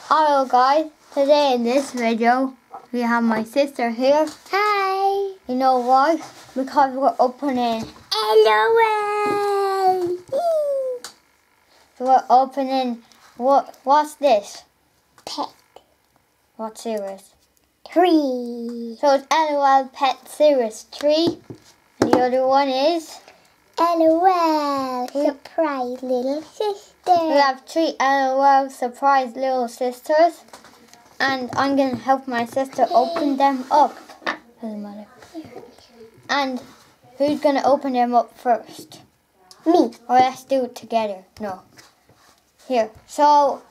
Hello guys, today in this video we have my sister here. Hi. You know why? Because we're opening LOL. So we're opening what's this? Pet What series? 3. So it's LOL Pet Series 3. And the other one is LOL Surprise Little Sister. we have 3 LOL Surprise Little Sisters. And I'm gonna help my sister open them up. Doesn't matter. And who's gonna open them up first? Me. Or let's do it together. No. Here. So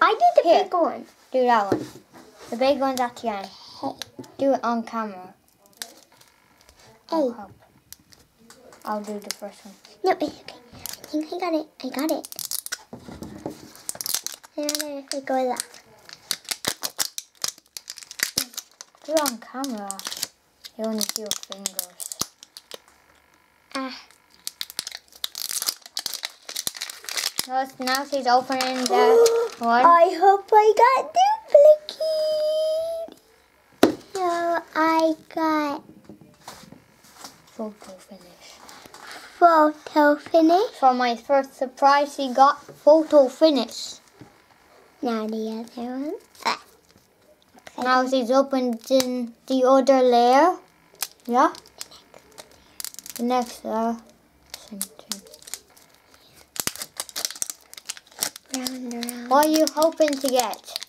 I did the Here. big one. do that one. The big one's at the end. Do it on camera. I'll Hey. help. I'll do the first one. No, it's okay. I think I got it. I got it. And if we go left. Do it on camera. You only see your fingers. Now she's opening the one. I hope I got duplicate. So I got Photo finish. photo finish. For my first surprise, she got photo finish. Now the other one. Now she's opening the other layer. Yeah? The next layer. Same thing. Round around. What are you hoping to get?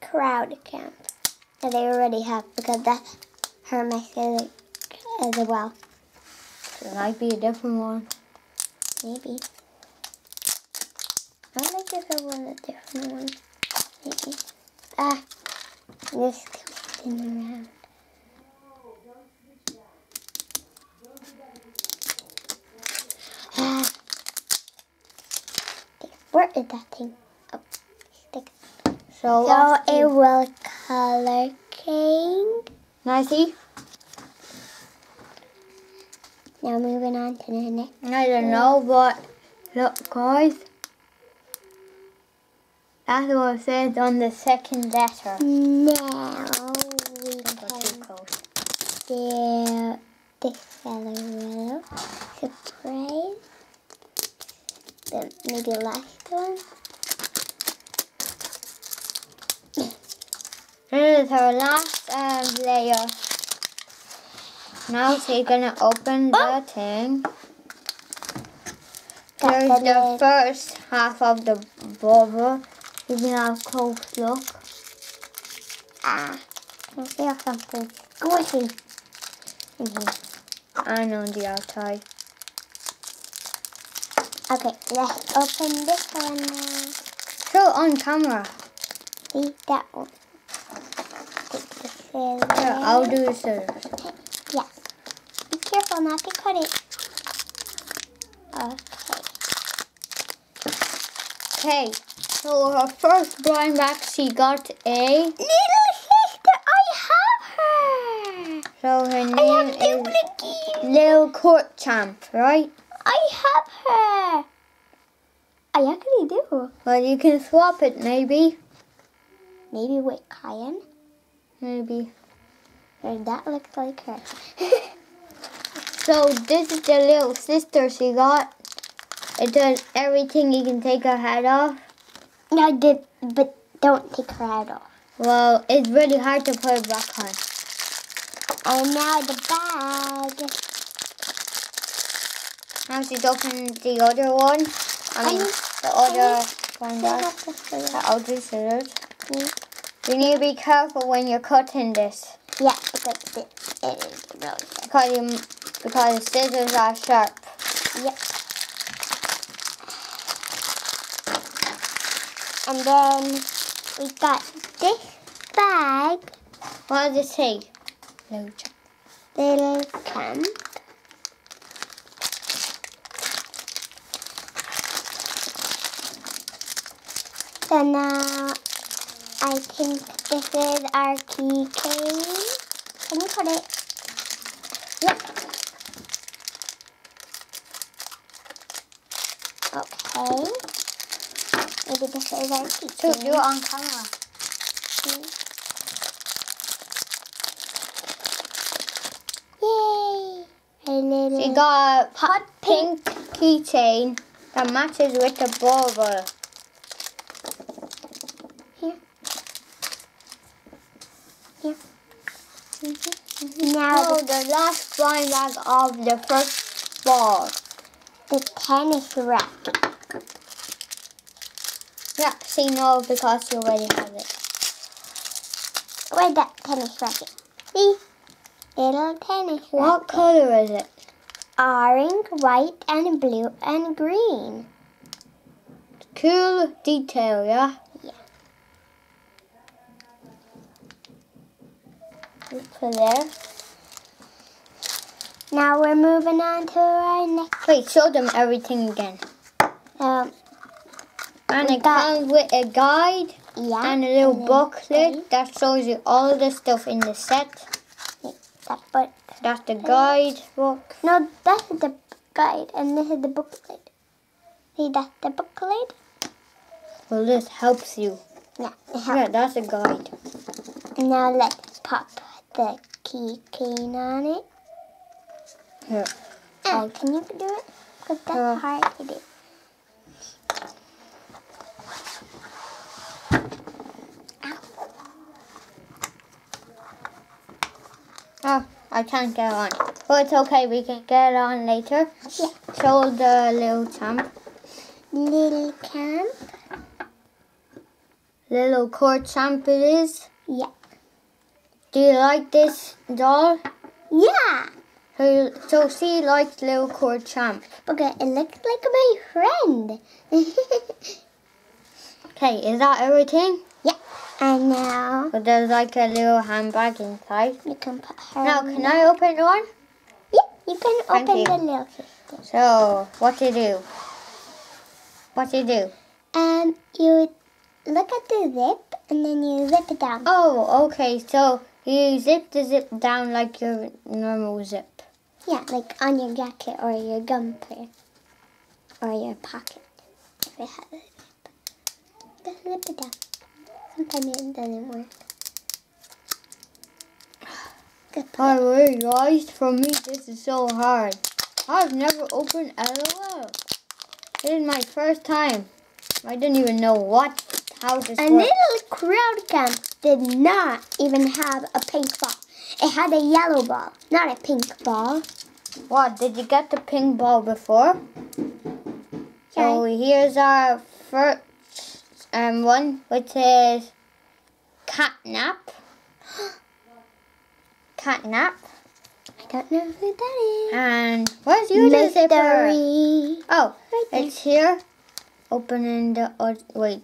Crowd camp that I already have because that's her message as well. It might be a different one. Maybe. I would like if it was a different one. Maybe. This spin around. Where is that thing? Oh, stick. So it will color king. Nicey? Now moving on to the next. I don't know, but look, guys. That's what it says on the second letter. Now we Don't go too close. do this yellow surprise. Maybe the last one. This is her last layer. Now she's gonna open the thing. Here's the first half of the bubble. You can have a close look. I feel something squishy. And on the outside. Okay, let's open this one now. Show it on camera. See that one. Take the scissors. Here, I'll do the scissors. Yeah. Be careful not to cut it. Okay, so her first blind bag, she got a... Little sister, I have her. So her I name have is duplicate. Lil Court Champ, right? I have her. I actually do. Well, you can swap it, maybe. Maybe with Cayenne. Maybe. Or that looks like her. So this is the little sister she got. It does everything. You can take her head off. No, I did, but don't take her head off. Well, it's really hard to put it back on. And now the bag. Now she's opening the other one. I mean, the other one does. I'll do scissors. You need to be careful when you're cutting this. Yeah, because it is really sharp. Because the scissors are sharp. Yep. And then we got this bag. What does it say? Little camp. So now I think this is our keychain. Can you put it? Yep. Okay. We maybe this is our keychain. So do it on camera. Yay! A little So you got a hot pink keychain that matches with the bauble. Here. Now The last blind bag of the first ball. the tennis racket. Yeah, see, no, because you already have it. Where's that tennis racket? See? Little tennis racket. What color is it? Orange, white, and blue, and green. Cool detail, yeah? Yeah. Put there. Now we're moving on to our next. Wait, show them everything again. And it comes with a guide and a little booklet that shows you all the stuff in the set. That book. That's the guide book. No, that's the guide, and this is the booklet. See, that's the booklet. Well, this helps you. Yeah, it helps. Yeah, that's a guide. And now let's pop the keychain on it. Here. Can you do it? Because that's hard to do. Oh, I can't get on. But it's okay, we can get on later. Yeah. Show the little champ. Little camp. Little court champ it is. Yeah. Do you like this doll? Yeah. So she likes little court champ. Okay, it looks like my friend. Okay, is that everything? Yeah. And now But there's like a little handbag inside. you can put her. Now, in can there. I open one? Yeah, you can Thank open you. the little sister. So, what you do? What you do? You look at the zip and then you zip it down. Oh, okay. So you zip the zip down like your normal zip. Yeah, like on your jacket or your jumper or your pocket. If it has a zip. Just zip it down. Sometimes it doesn't work. By the way, guys, for me this is so hard. I've never opened LOL. This is my first time. I didn't even know how this A works. little crowd camp did not even have a pink ball. It had a yellow ball, not a pink ball. What, did you get the pink ball before? So here's our first one, which is Catnap. Catnap. I don't know who that is. And where's your zipper? Mystery. Oh, Right there. it's here. Opening the wait.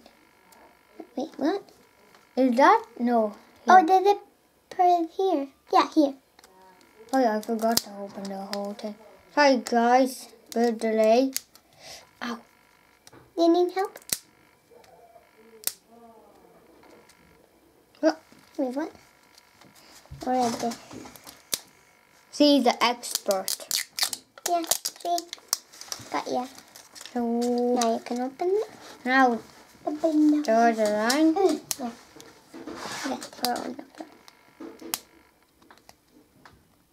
Wait, what? Is that no? Oh, Here. the zipper is here. Yeah, here. Oh yeah, I forgot to open the whole thing. Sorry guys, bit of delay. Ow. You need help? Oh. Wait, what? Or is this? See the expert. Yeah, see? Got ya. So Now you can open it. now Open the draw the line. Yeah. Just throw it on the floor.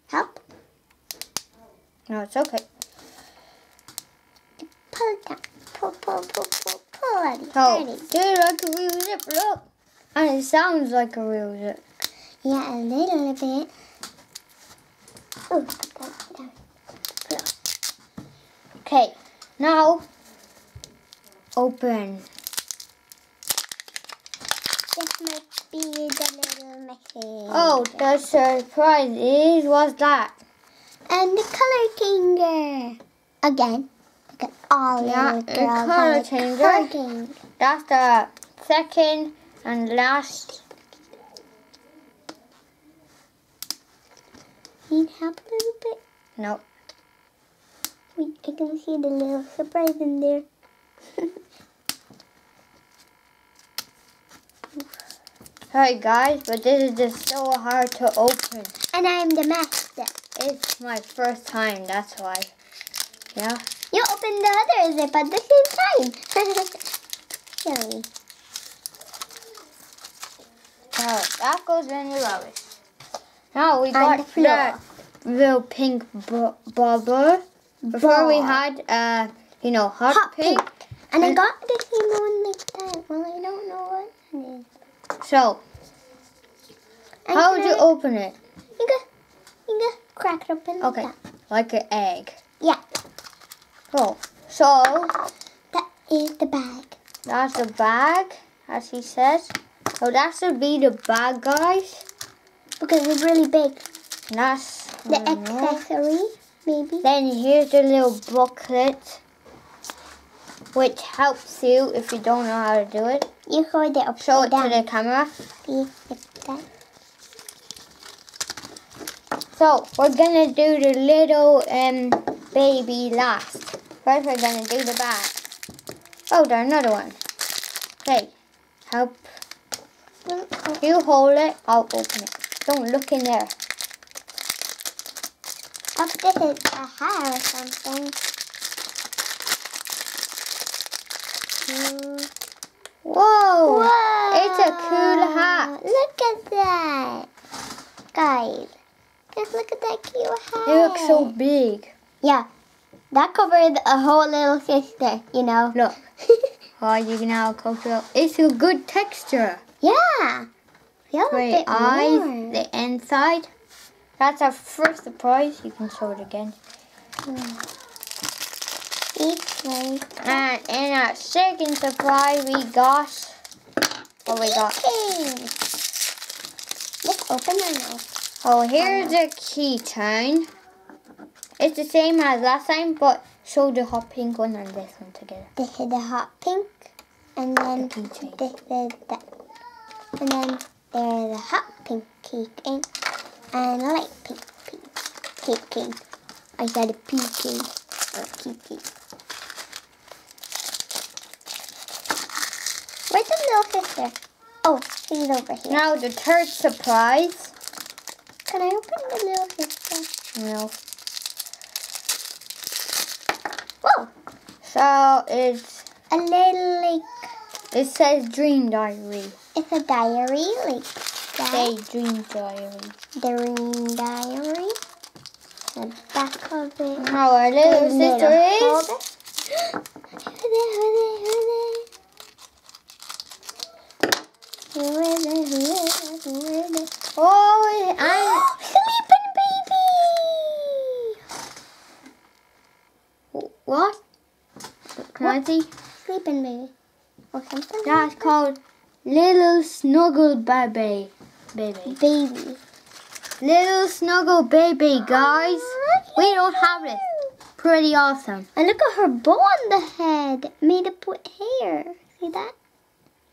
Help? No, it's okay. Pull it down. Pull it. So, dude, like a real zip, look. And it sounds like a real zip. Yeah, a little bit. Oh, put that down. Okay, now open. This might be the little message. Oh, the surprise is what's that? And the color changer. Again. Look at all Yeah, little a girls color have a changer. color changer. That's the second and last. Need help a little bit? No. Wait, I can see the little surprise in there. Sorry guys, but this is just so hard to open. And I'm the master. It's my first time, that's why. Yeah. You opened the other zip at the same time. silly. Oh, that goes in the rubbish. Now we On got the floor. the real pink bobber. Before we had, hot pink. And I got the same one like that. Well, I don't know what it is. So, And how would you open it? You can crack it open like that. Like an egg. Yeah. Oh, so That is the bag. that's the bag, as he says. So that should be the bag, guys. Because it's really big. And that's The accessory, maybe. Then here's the little booklet, which helps you if you don't know how to do it. You hold it upside Show it down. to the camera. See, like that. So we're gonna do the little baby last. First we're gonna do the bag. Oh, there's another one. Okay, help. You hold it, I'll open it. Don't look in there. Oh, this is a hair or something. Whoa! Whoa! It's a cool hat. Look at that. Guys, just look at that cute hat. It looks so big. Yeah, that covered a whole little sister, you know. Look. Oh, you can now cover. It's a good texture. Yeah. Feel a Great bit eyes, more. the inside. That's our first surprise. You can show it again. It's like And in our second surprise, we got what we got. keychain. Let's open it now. Oh, here's the keychain. It's the same as last time, but show the hot pink one and this one together. This is the hot pink, and then The keychain. this is that, and then there's a hot pink keychain and a light pink keychain. I said a keychain or keychain. Where's the little sister? Oh, she's over here. Now the third surprise. Can I open the little sister? No. Whoa! So it's A little like it says dream diary. it's a diary like that. Say dream diary. Dream diary. The back of it. Now our little sister is. Oh, and Sleeping baby. what? Can I see? Sleeping baby. Or something. That's called Little Snuggle Baby. Baby. Little Snuggle Baby, guys. We don't have it. Pretty awesome. And look at her bow on the head. Made up with hair. See that?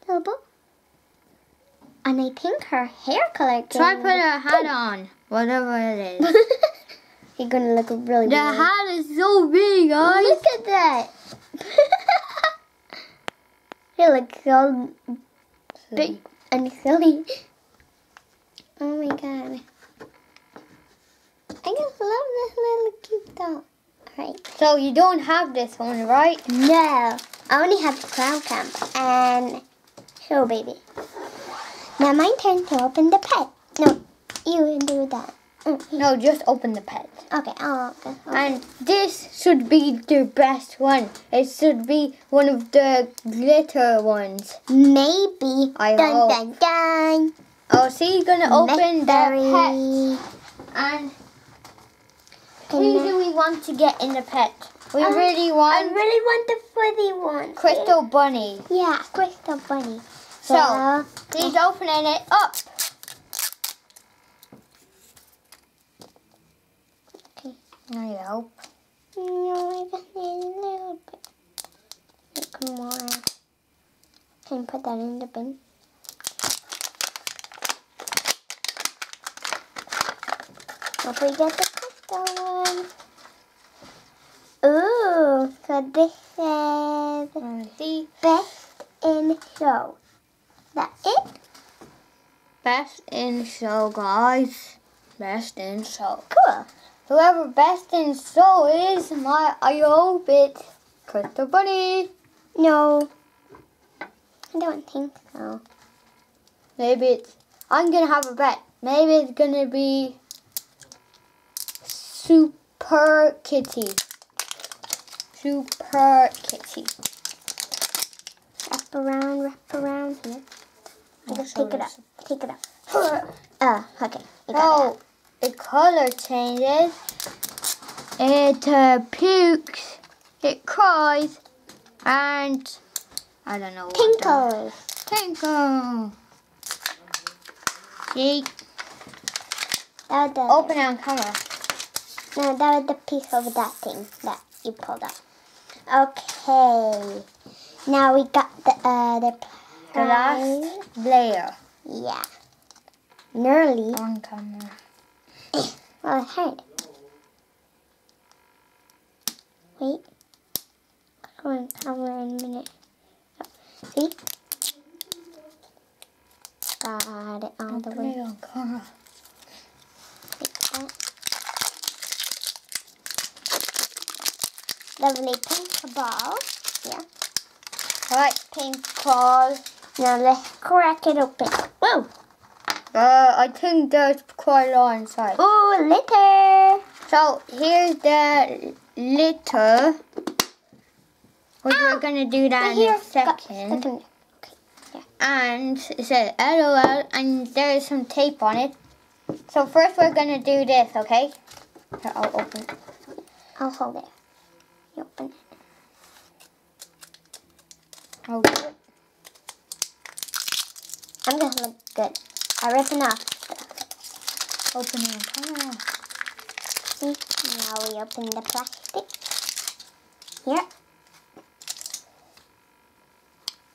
Little bow. And I think her hair color Try put a hat on, whatever it is. You're gonna look really The weird. hat is so big, guys. Look at that. You look so big and silly. Oh my god. I just love this little cute doll. Alright. So you don't have this one, right? No. I only have the crown camp and show baby. Now my turn to open the pet. No, you do that. No, just open the pet. Okay, I'll open. And this should be the best one. It should be one of the glitter ones. Maybe. I dun hope. dun dun. Oh, so you're gonna open the Mystery. pet. And who do we want to get in the pet? We I really want really want the fuzzy one. Crystal Bunny. Yeah, Crystal Bunny. So, he's opening it up. Okay. I hope. No, I just need a little bit. Like more. Can you put that in the bin? Hope we get the crystal one. Ooh, so this says See, best in show. That it? best in show, guys. Best in show. Cool. Whoever best in show is, I hope it's Crystal Bunny. No. I don't think so. Maybe it's... I'm going to have a bet. Maybe it's going to be Super Kitty. Super Kitty. Wrap around here. Just take it up. Take it up. Okay. So, the color changes. It pukes. It cries. And I don't know what. Tinkles. Tinkle. See? That was the, Open it on camera. No, that was the piece of that thing that you pulled up. Okay. Now we got the last layer. Yeah. Nearly. On camera. Well, it's hard. Wait. Go on camera in a minute. See? Got it all the way. On camera. Lovely pink ball. Yeah. Alright, pink ball. Now let's crack it open. Whoa! I think there's quite a lot inside. Ooh, litter! So here's the litter. Which we're gonna do that in a second. Okay. Yeah. And it says LOL and there's some tape on it. So first we're gonna do this, okay? Here, I'll open it. I'll hold it. You open it. I'll do it. I'm gonna look good. I rip it off. Open it on camera. See? Now we open the plastic. Here.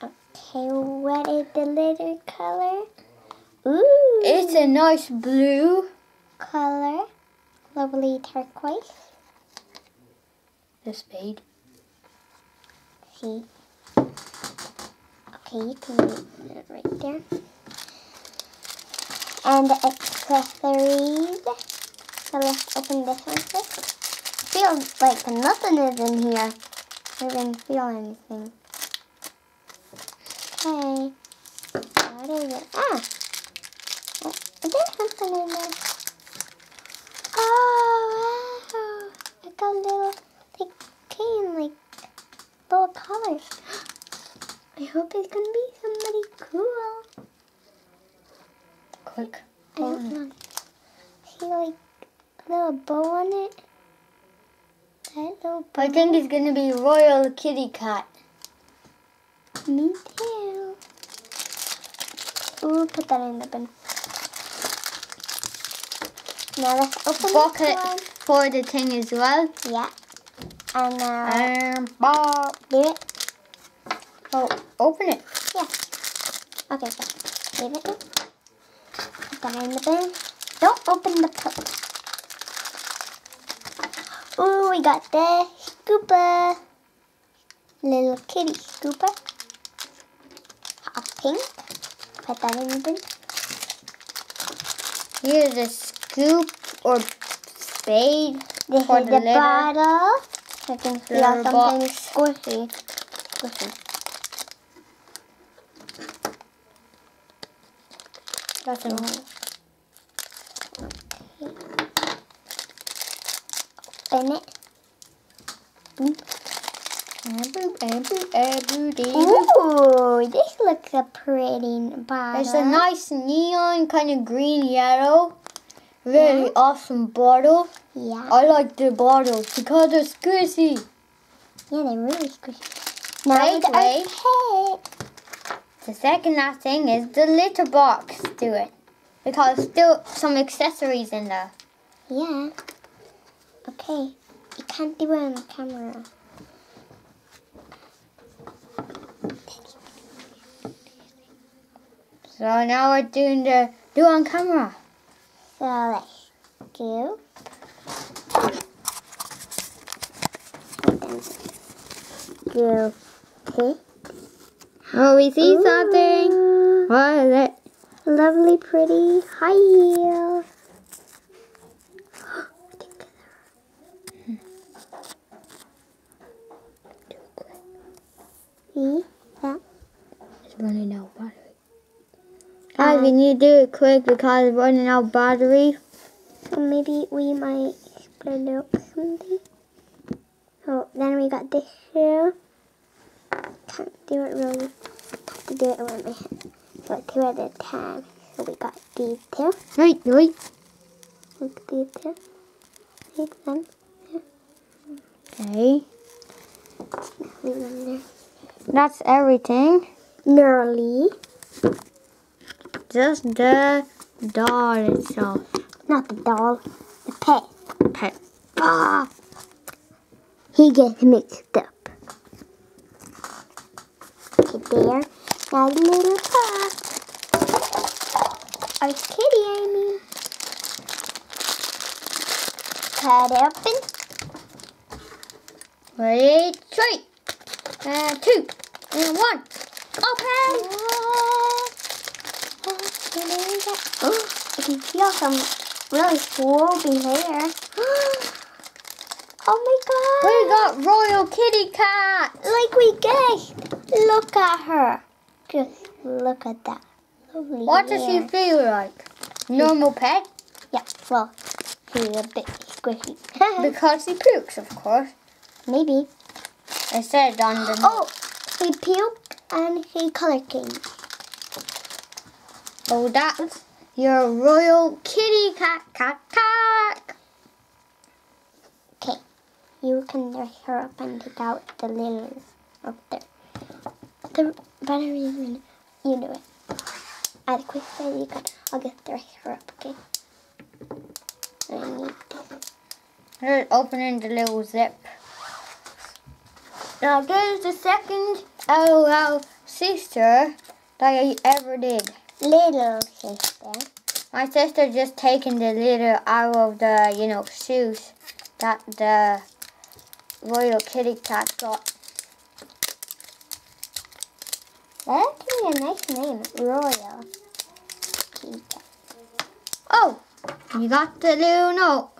Okay, what is the litter color? Ooh. It's a nice blue color. Lovely turquoise. The spade. See? Okay, you can leave it right there. And the accessories. So let's open this one first. Feels like nothing is in here. I didn't feel anything. Okay. What is it? Ah! Is there something in there? Oh, wow! It got little, they came like little colors. I hope it's gonna be somebody cool. Quick. I don't know. See like a little bow on it? That little bow. I think it's gonna be Royal Kitty Cat. Me too. Ooh, put that in the bin. Now let's open Bucket this one. for the thing as well. Yeah. And now Bob. do it. Oh, open it. Yeah. Okay, so leave it in. Put that in the bin. Don't open the cup. Ooh, we got the scooper. Little kitty scooper. Hot pink. Put that in the bin. Here's a scoop or spade This for is the the litter. bottle. I can feel Litter something box. squishy. Squishy. That's annoying. Open it. Ooh, this looks a pretty bottle. It's a nice neon kind of green yellow. Really awesome bottle. Yeah. I like the bottles because they're squishy. Yeah, they're really squishy. Now Wait, wait. okay. The second last thing is the litter box. Do it. Because still some accessories in there. Yeah. Okay. You can't do it on camera. So now we're doing the do on camera. So let's do. Do. Okay. Oh, we see something. Ooh. What is it? Lovely, pretty high heels. See that? running out of battery. Guys, we need to do it quick because it's running out of battery. So maybe we might split up something. So then we got this here. Can't do it really. Have to do it with my hand. So 2 at a time. So we got these two. Wait. Like these two. Take them. Okay. Leave them there. That's everything. Nearly. Just the doll itself. Not the doll. The pet. Pet. Ah! He gets mixed up. Okay, there. Now the little paw. Our kitty, I mean. Cut it open. Ready? 3, 2, and 1. Open! I can feel some really swoopy hair. Oh my god! We got Royal Kitty Cat! Like we guessed. Look at her. Just look at that. Lovely What does she hair. feel like? Normal pet? Yeah, well, she's a bit squishy. Because he pukes, of course. Maybe. It said on the... Oh, he puked and he color changed. Oh, that's your Royal Kitty Cat. Okay, you can dress her up and take out the little up there. The battery is in. You do it. At a quick way you can. I'll just dress her up, okay? And I need this. Just opening the little zip. Now there's the second LOL sister that I ever did. Little sister. My sister just taken the little out of the, shoes that the Royal Kitty Cat got. That's actually a nice name, Royal Kitty Cat. Oh, you got the little note.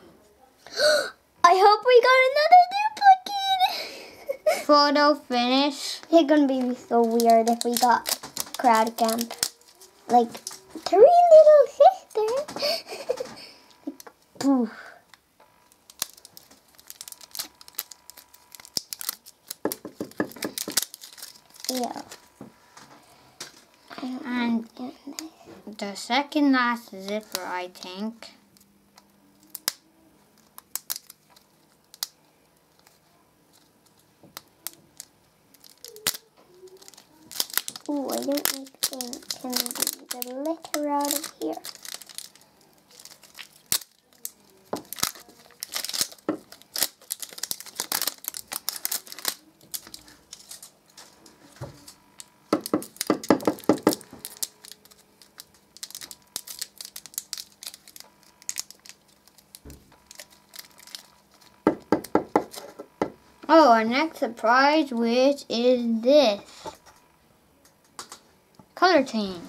I hope we got another duplicate. Photo finish. It's gonna be so weird if we got crowd camp. Like 3 little sisters. Like, poof. Yeah. And the second last zipper, I think. Ooh, I don't think can be the letter out of here. Oh, our next surprise, which is this. Color change.